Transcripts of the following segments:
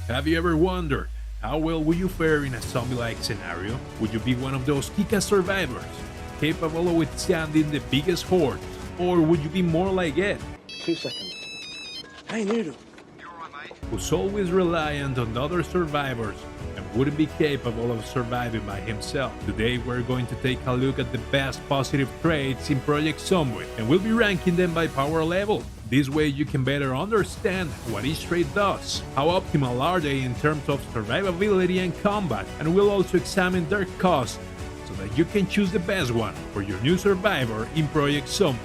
Have you ever wondered how well will you fare in a zombie-like scenario? Would you be one of those kick-ass survivors, capable of withstanding the biggest hordes? Or would you be more like Ed, 2 seconds. Hey, Noodle. who's always reliant on other survivors and wouldn't be capable of surviving by himself? Today we're going to take a look at the best positive traits in Project Zomboid, and we'll be ranking them by power level. This way you can better understand what each trait does, how optimal are they in terms of survivability and combat, and we'll also examine their cost so that you can choose the best one for your new survivor in Project Zomboid.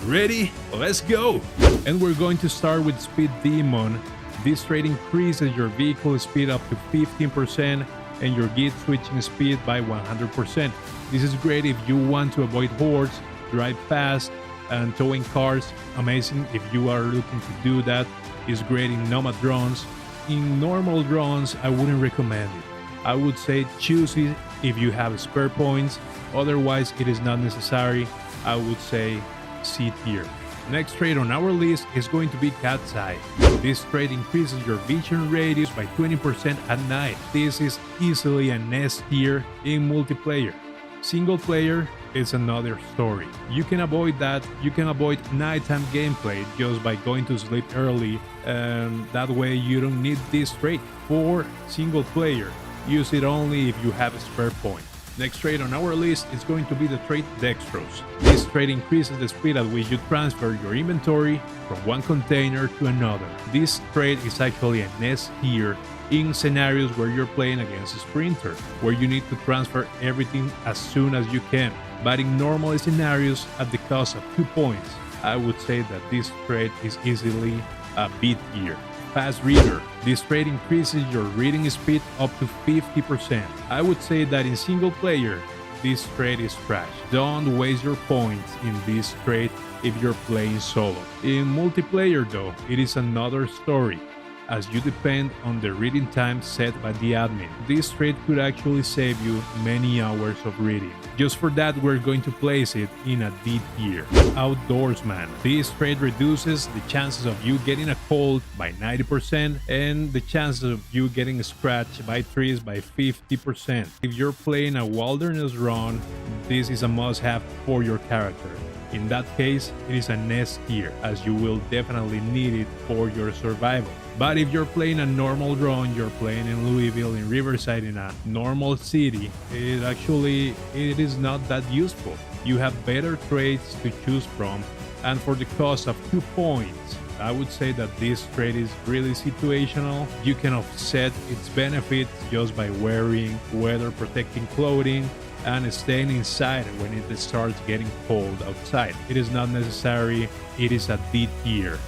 Ready? Let's go! And we're going to start with Speed Demon. This trait increases your vehicle speed up to 15% and your git switching speed by 100%. This is great if you want to avoid hordes, drive fast, and towing cars. Amazing if you are looking to do that. It's great in nomad drones. In normal drones, I wouldn't recommend it. I would say choose it if you have spare points. Otherwise, it is not necessary. I would say C tier. Next trait on our list is going to be Cat's Eye. This trait increases your vision radius by 20% at night. This is easily an S tier in multiplayer. Single player is another story. You can avoid that. You can avoid nighttime gameplay just by going to sleep early, and that way you don't need this trait. For single player, use it only if you have a spare point. Next trait on our list is going to be the trait Dextrous. This trait increases the speed at which you transfer your inventory from one container to another. This trait is actually an S tier in scenarios where you're playing against a sprinter, where you need to transfer everything as soon as you can. But in normal scenarios, at the cost of 2 points, I would say that this trait is easily a B tier. Fast Reader. This trait increases your reading speed up to 50%. I would say that in single player, this trait is trash. Don't waste your points in this trait if you're playing solo. In multiplayer though, it is another story, as you depend on the reading time set by the admin. This trait could actually save you many hours of reading. Just for that, we're going to place it in a D tier. Outdoorsman. This trait reduces the chances of you getting a cold by 90% and the chances of you getting scratched by trees by 50%. If you're playing a wilderness run, this is a must-have for your character. In that case, it is an S tier, as you will definitely need it for your survival. But if you're playing a normal run, you're playing in Louisville, in Riverside, in a normal city, it is not that useful. You have better traits to choose from, and for the cost of 2 points, I would say that this trait is really situational. You can offset its benefits just by wearing weather-protecting clothing and staying inside when it starts getting cold outside. It is not necessary. It is a D tier.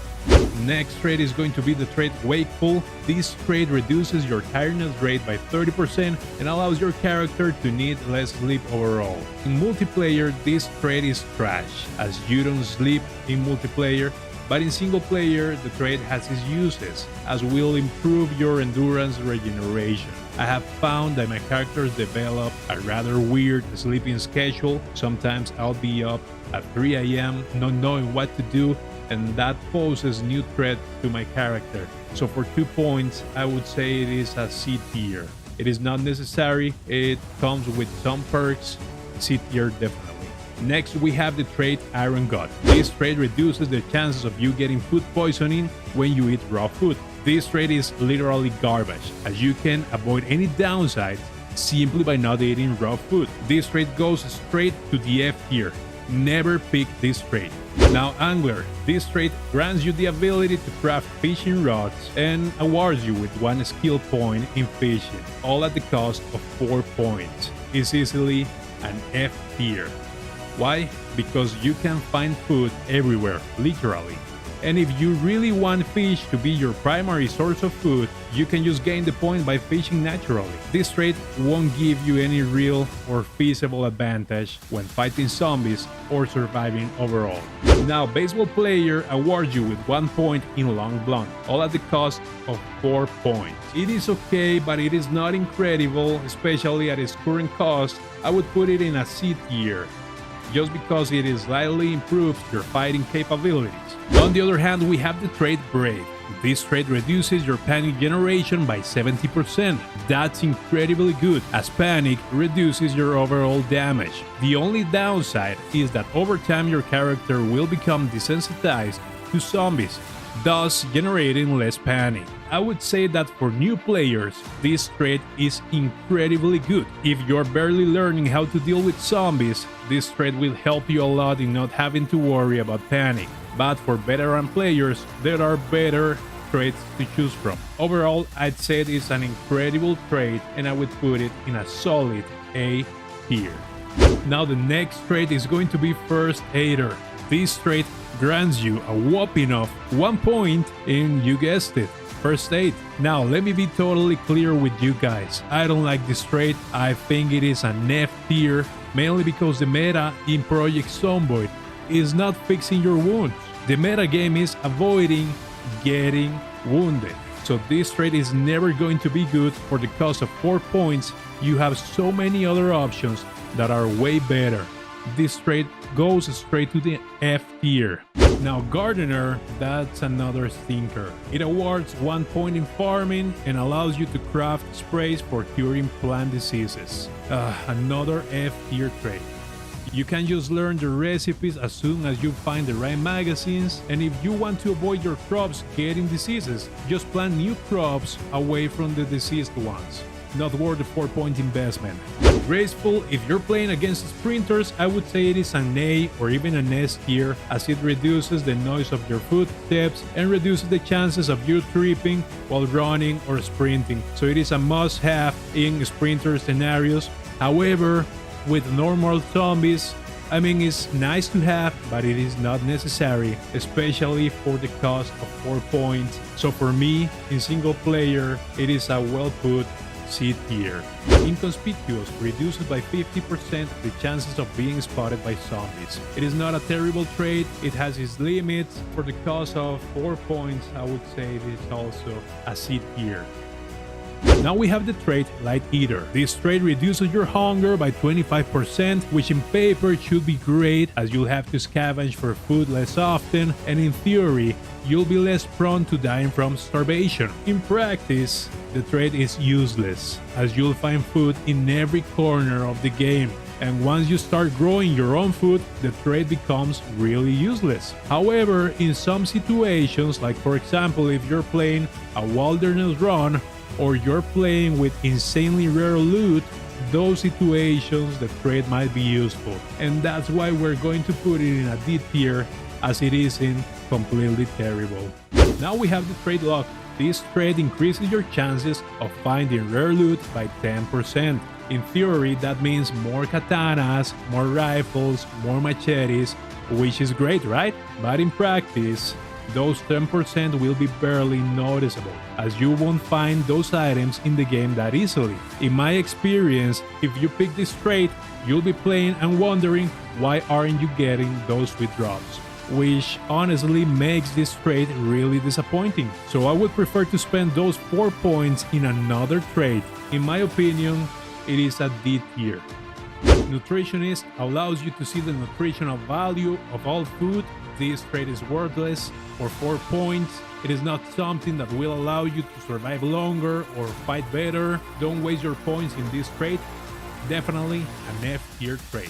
Next trait is going to be the trait Wakeful. This trait reduces your tiredness rate by 30% and allows your character to need less sleep overall. In multiplayer, this trait is trash, as you don't sleep in multiplayer, but in single player, the trait has its uses, as will improve your endurance regeneration. I have found that my characters develop a rather weird sleeping schedule. Sometimes I'll be up at 3 a.m. not knowing what to do, and that poses new threat to my character. So for 2 points, I would say it is a C tier. It is not necessary. It comes with some perks. C tier definitely. Next, we have the trait Iron Gut. This trait reduces the chances of you getting food poisoning when you eat raw food. This trait is literally garbage, as you can avoid any downsides simply by not eating raw food. This trait goes straight to the F tier. Never pick this trait. Now, Angler. This trait grants you the ability to craft fishing rods and awards you with 1 skill point in fishing, all at the cost of 4 points. It's easily an F tier. Why? Because you can find food everywhere, literally. And if you really want fish to be your primary source of food, you can just gain the point by fishing naturally. This trait won't give you any real or feasible advantage when fighting zombies or surviving overall. Now, Baseball Player awards you with 1 point in Long Blunt, all at the cost of 4 points. It is okay, but it is not incredible, especially at its current cost. I would put it in a C tier, just because it slightly improves your fighting capabilities. On the other hand, we have the trait Brave. This trait reduces your panic generation by 70%. That's incredibly good, as panic reduces your overall damage. The only downside is that over time your character will become desensitized to zombies, thus generating less panic. I would say that for new players, this trait is incredibly good. If you're barely learning how to deal with zombies, this trait will help you a lot in not having to worry about panic. But for veteran players, there are better traits to choose from. Overall, I'd say it is an incredible trait and I would put it in a solid A tier. Now the next trait is going to be Firstaider. This trait grants you a whopping of 1 point in, you guessed it, First Aid. Now let me be totally clear with you guys. I don't like this trait. I think it is an F tier, mainly because the meta in Project Zomboid is not fixing your wounds. The meta game is avoiding getting wounded. So this trait is never going to be good. For the cost of 4 points, you have so many other options that are way better. This trait goes straight to the F tier. Now Gardener, that's another stinker. It awards 1 point in farming and allows you to craft sprays for curing plant diseases. Another F tier trait. You can just learn the recipes as soon as you find the right magazines, and if you want to avoid your crops getting diseases, just plant new crops away from the diseased ones. Not worth the 4-point investment. Graceful, if you're playing against sprinters, I would say it is an A or even an S tier, as it reduces the noise of your footsteps and reduces the chances of you tripping while running or sprinting. So it is a must-have in sprinter scenarios. However, with normal zombies, I mean, it's nice to have, but it is not necessary, especially for the cost of 4 points. So for me, in single player, it is a well-put C tier. Inconspicuous reduces by 50% the chances of being spotted by zombies. It is not a terrible trait, it has its limits. For the cost of 4 points, I would say it is also a C tier. Now we have the trait Light Eater. This trait reduces your hunger by 25%, which in paper should be great, as you'll have to scavenge for food less often, and in theory, you'll be less prone to dying from starvation. In practice, the trait is useless, as you'll find food in every corner of the game. And once you start growing your own food, the trait becomes really useless. However, in some situations, like for example if you're playing a wilderness run, or you're playing with insanely rare loot, those situations the trait might be useful. And that's why we're going to put it in a D tier, as it isn't completely terrible. Now we have the trait Luck. This trait increases your chances of finding rare loot by 10%. In theory, that means more katanas, more rifles, more machetes, which is great, right? But in practice, those 10% will be barely noticeable, as you won't find those items in the game that easily. In my experience, if you pick this trait, you'll be playing and wondering why aren't you getting those sweet drops, which honestly makes this trait really disappointing. So I would prefer to spend those 4 points in another trait. In my opinion, it is a D tier. Nutritionist allows you to see the nutritional value of all food. This trait is worthless. For 4 points, it is not something that will allow you to survive longer or fight better. Don't waste your points in this trait. Definitely an F tier trait.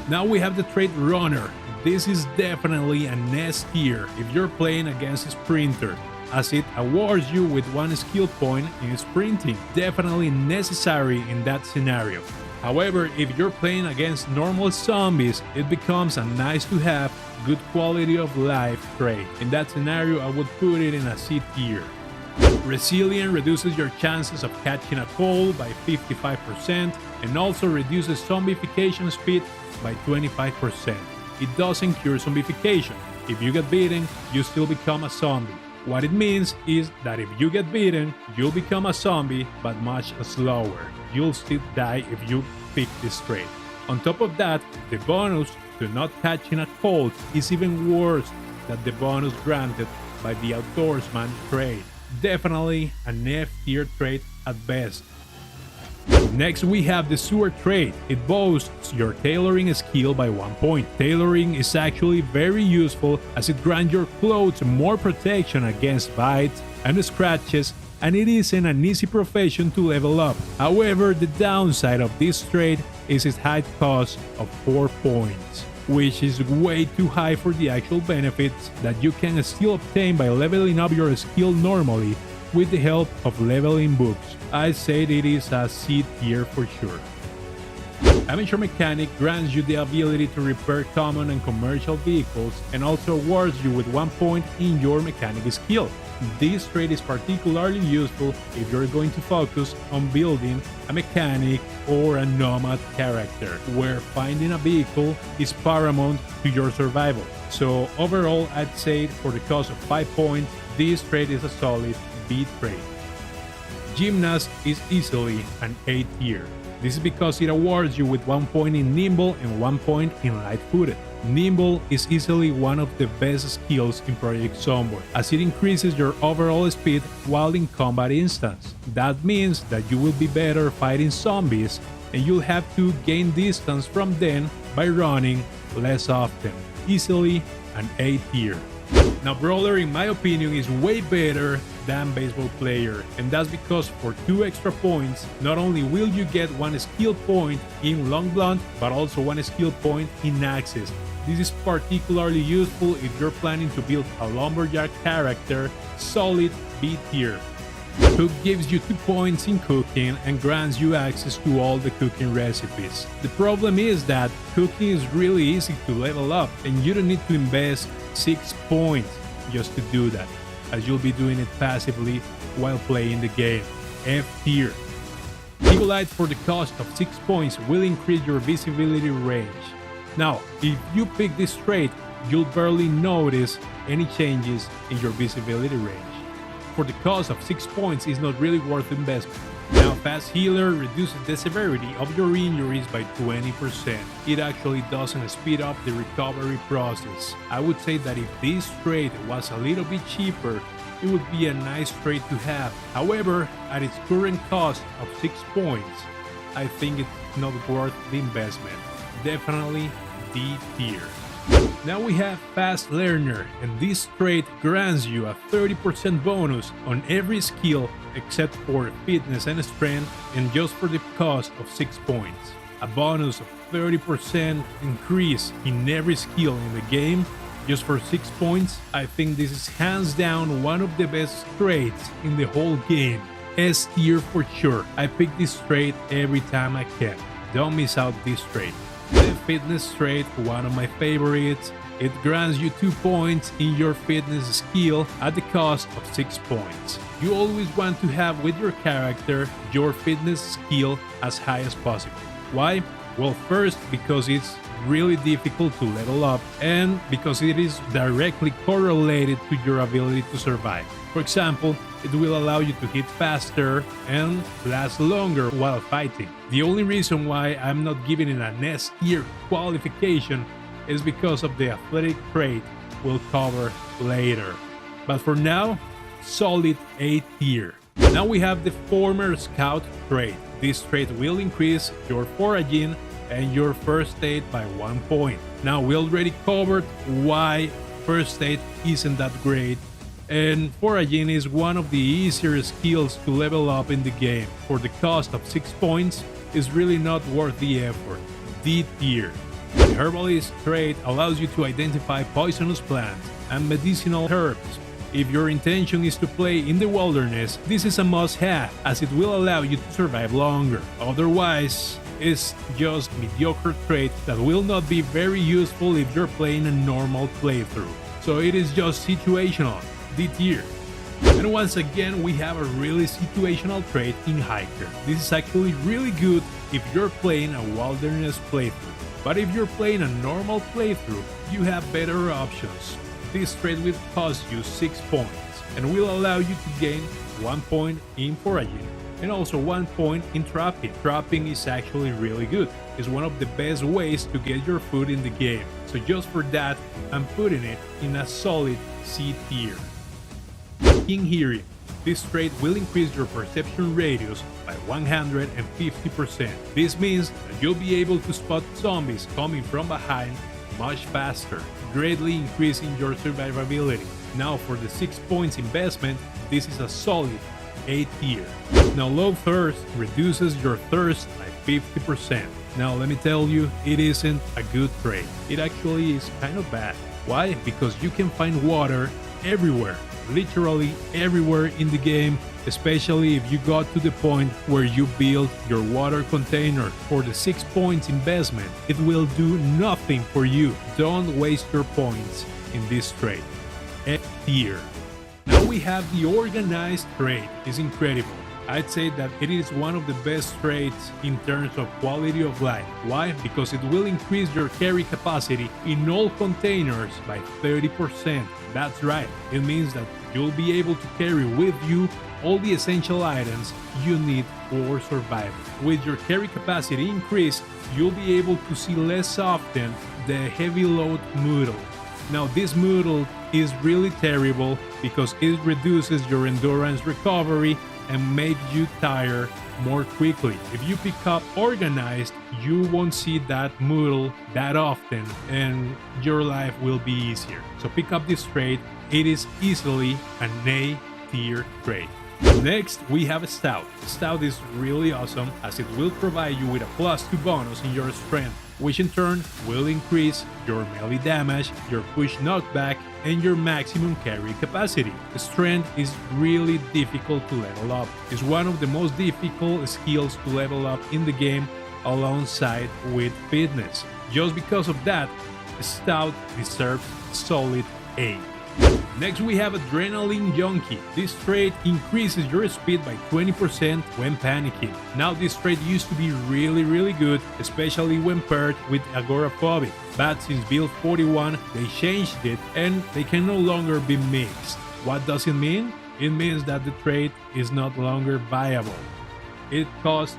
Now we have the trait Runner. This is definitely an S tier if you're playing against a sprinter, as it awards you with 1 skill point in sprinting. Definitely necessary in that scenario. However, if you're playing against normal zombies, it becomes a nice to have, good quality of life trait. In that scenario, I would put it in a C tier. Resilient reduces your chances of catching a cold by 55% and also reduces zombification speed by 25%. It doesn't cure zombification. If you get bitten, you still become a zombie. What it means is that if you get bitten, you'll become a zombie, but much slower. You'll still die if you pick this trait. On top of that, the bonus to not catching a cold is even worse than the bonus granted by the Outdoorsman trait. Definitely an F tier trait at best. Next we have the Sewer trait. It boosts your tailoring skill by 1 point. Tailoring is actually very useful as it grants your clothes more protection against bites and scratches, and it isn't an easy profession to level up. However, the downside of this trait is its high cost of 4 points, which is way too high for the actual benefits that you can still obtain by leveling up your skill normally with the help of leveling books. I said it is a C tier for sure. Amateur Mechanic grants you the ability to repair common and commercial vehicles and also awards you with 1 point in your mechanic skill. This trait is particularly useful if you're going to focus on building a mechanic or a nomad character, where finding a vehicle is paramount to your survival. So overall, I'd say for the cost of 5 points, this trait is a solid B trait. Gymnast is easily an A tier. This is because it awards you with 1 point in Nimble and 1 point in Light-footed. Nimble is easily one of the best skills in Project Zomboid, as it increases your overall speed while in combat instance. That means that you will be better fighting zombies, and you'll have to gain distance from them by running less often. Easily an A tier. Now Brawler, in my opinion, is way better than Baseball Player, and that's because for 2 extra points, not only will you get 1 skill point in Long Blunt, but also 1 skill point in Axes. This is particularly useful if you're planning to build a Lumberjack character. Solid B tier. Cook gives you 2 points in cooking and grants you access to all the cooking recipes. The problem is that cooking is really easy to level up, and you don't need to invest 6 points just to do that, as you'll be doing it passively while playing the game. F tier. Eagle Light for the cost of 6 points will increase your visibility range. Now, if you pick this trait, you'll barely notice any changes in your visibility range. For the cost of 6 points is not really worth investment. Now, Fast Healer reduces the severity of your injuries by 20%. It actually doesn't speed up the recovery process. I would say that if this trait was a little bit cheaper, it would be a nice trait to have. However, at its current cost of 6 points, I think it's not worth the investment. Definitely D tier. Now we have Fast Learner, and this trait grants you a 30% bonus on every skill except for fitness and strength, and just for the cost of 6 points. A bonus of 30% increase in every skill in the game just for 6 points. I think this is hands down one of the best traits in the whole game. S tier for sure. I pick this trait every time I can. Don't miss out this trait. The fitness trait, one of my favorites. It grants you 2 points in your fitness skill at the cost of 6 points. You always want to have with your character your fitness skill as high as possible. Why? Well, first, because it's really difficult to level up, and because it is directly correlated to your ability to survive. For example, it will allow you to hit faster and last longer while fighting. The only reason why I'm not giving it an S tier qualification is because of the athletic trait we'll cover later. But for now, solid A tier. Now we have the former Scout trait. This trait will increase your foraging and your first aid by 1 point. Now we already covered why first aid isn't that great, and foraging is one of the easier skills to level up in the game. For the cost of 6 points, is really not worth the effort. D tier. The Herbalist trait allows you to identify poisonous plants and medicinal herbs. If your intention is to play in the wilderness, this is a must-have, as it will allow you to survive longer. Otherwise, it's just mediocre trait that will not be very useful if you're playing a normal playthrough. So it is just situational. D tier. And once again, we have a really situational trait in Hiker. This is actually really good if you're playing a wilderness playthrough. But if you're playing a normal playthrough, you have better options. This trait will cost you 6 points and will allow you to gain 1 point in foraging and also 1 point in trapping. Trapping is actually really good. It's one of the best ways to get your food in the game. So just for that, I'm putting it in a solid C tier. Keen Hearing. This trait will increase your perception radius by 150%. This means that you'll be able to spot zombies coming from behind much faster, greatly increasing your survivability. Now for the 6 points investment, this is a solid A tier. Now low thirst reduces your thirst by 50%. Now let me tell you, it isn't a good trait. It actually is kind of bad. Why? Because you can find water everywhere, literally everywhere in the game, especially if you got to the point where you build your water container. For the 6 points investment, it will do nothing for you. Don't waste your points in this trait. F tier. Now we have the organized trait. It's incredible. I'd say that it is one of the best traits in terms of quality of life. Why? Because it will increase your carry capacity in all containers by 30%. That's right. It means that you'll be able to carry with you all the essential items you need for survival. With your carry capacity increased, you'll be able to see less often the heavy load modal. Now this modal is really terrible because it reduces your endurance recovery and makes you tire more quickly. If you pick up organized, you won't see that modal that often and your life will be easier. So pick up this trait. It is easily an A tier trait. Next, we have a Stout. Stout is really awesome as it will provide you with a +2 bonus in your strength, which in turn will increase your melee damage, your push knockback, and your maximum carry capacity. Strength is really difficult to level up. It's one of the most difficult skills to level up in the game alongside with fitness. Just because of that, Stout deserves solid A. Next we have Adrenaline Junkie. This trait increases your speed by 20% when panicking. Now this trait used to be really good, especially when paired with Agoraphobia. But since build 41 they changed it and they can no longer be mixed. What does it mean? It means that the trait is not longer viable. It costs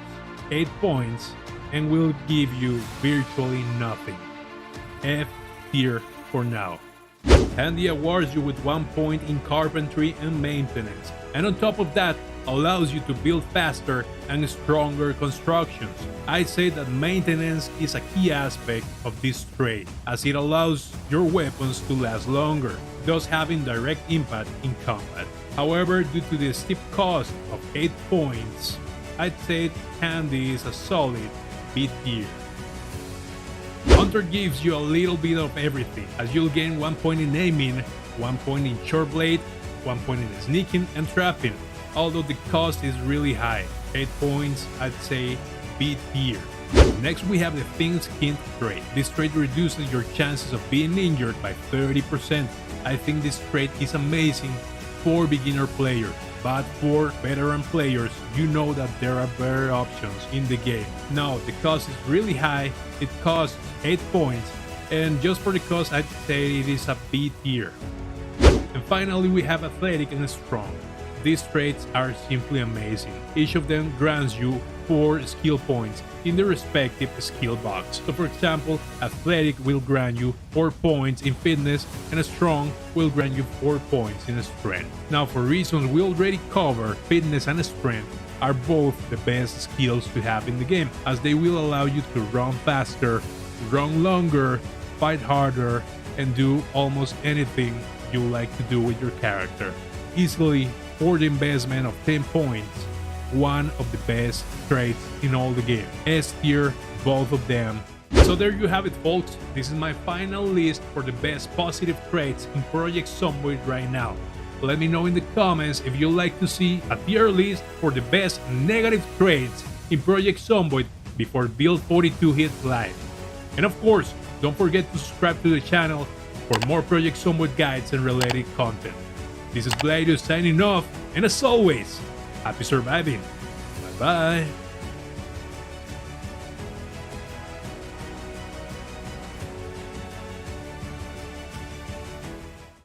8 points and will give you virtually nothing. F tier for now. Handy awards you with 1 point in carpentry and maintenance, and on top of that allows you to build faster and stronger constructions. I'd say that maintenance is a key aspect of this trait, as it allows your weapons to last longer, thus having direct impact in combat. However, due to the steep cost of 8 points, I'd say Handy is a solid B tier. Hunter gives you a little bit of everything, as you'll gain 1 point in aiming, 1 point in short blade, 1 point in sneaking and trapping, although the cost is really high. 8 points, I'd say B tier. Next we have the Thin Skin trait. This trait reduces your chances of being injured by 30%. I think this trait is amazing for beginner players, but for veteran players, you know that there are better options in the game. Now, the cost is really high. It costs 8 points, and just for the cost, I'd say it is a B tier. And finally, we have Athletic and Strong. These traits are simply amazing. Each of them grants you 4 skill points in the respective skill box. So for example, Athletic will grant you 4 points in fitness and Strong will grant you 4 points in strength. Now for reasons we already covered, fitness and strength are both the best skills to have in the game, as they will allow you to run faster, run longer, fight harder, and do almost anything you like to do with your character. Easily, for the investment of 10 points, one of the best traits in all the game. S tier, both of them. So there you have it, folks. This is my final list for the best positive traits in Project Zomboid right now. Let me know in the comments if you'd like to see a tier list for the best negative traits in Project Zomboid before build 42 hits live. And of course, don't forget to subscribe to the channel for more Project Zomboid guides and related content. This is Bladiuss signing off, and as always, happy surviving. Bye bye.